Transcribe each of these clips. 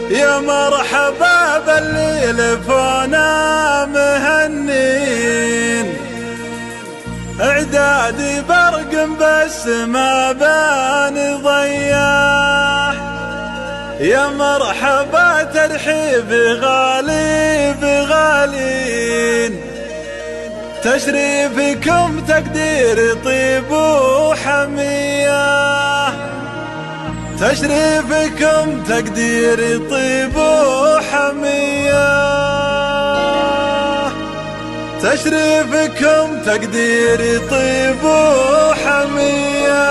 يا مرحبا بالليل فونا مهنين، اعدادي برق بس ما بان ضياح. يا مرحبا ترحيب غالي بغالين، تشريفكم تقدير طيب وحمية، تشريفكم تقدير طيب وحمية، تشريفكم تقدير طيب وحمية.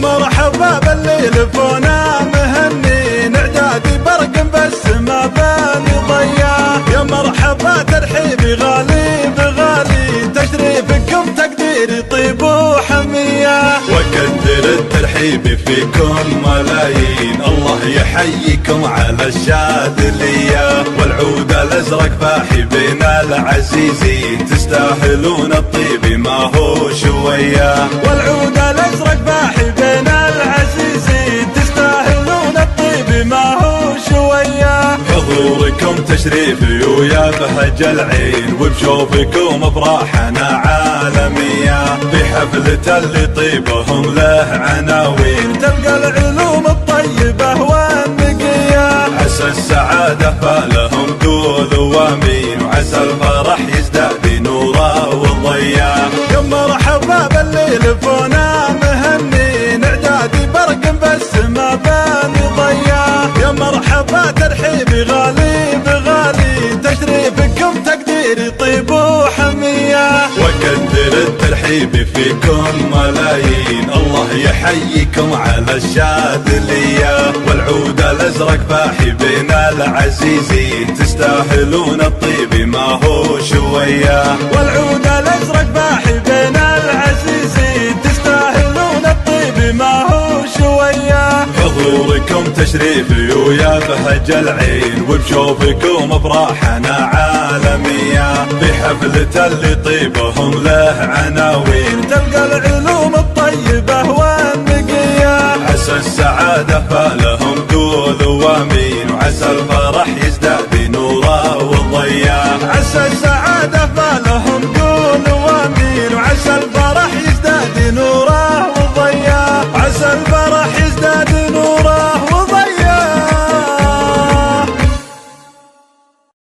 مرحبا بالليل فونا مهنين، اعدادي برق بس ما بان ضياح. يا مرحبا ترحيبي غالي بغالي، تشريفكم تقديري طيب وحمية، وكثر الترحيب فيكم ملايين. الله يحييكم على الشاذلية، والعود الازرق فاحي بين العزيزين، تستاهلون الطيب ما هو شوية. والعود الازرق فاحي بين العزيزين، تستاهلون الطيب ما هو شوية. حضوركم تشريفي ويا بهج العين، وبشوفكم افراحنا عالمية. في حفلة اللي طيبهم له عناوين، تلقى العلوم الطيبة والنقية. عسى السعادة فالهم قولوا وامين، وعسى الفرح يزداد نورا وضياء. يا مرحبا بالليل فونا مهنين، اعدادي برق بس ما بان ضياء. يا مرحبا ترحيبي غالي بغالي، تشريفكم تقديري طيب وحمية، وكثر الترحيب فيكم ملايين. الله يحييكم على الشاذلية، والعود الازرق فاحي بين العزيزين، تستاهلون الطيب ما هو شوية. والعود الازرق فاحي بين العزيزين، تستاهلون الطيب ما هو شوية. حضوركم تشريفي ويا بهج العين، وبشوفكم افراحنا عالمية. في حفلة اللي طيبهم له عناوين، تلقى العلوم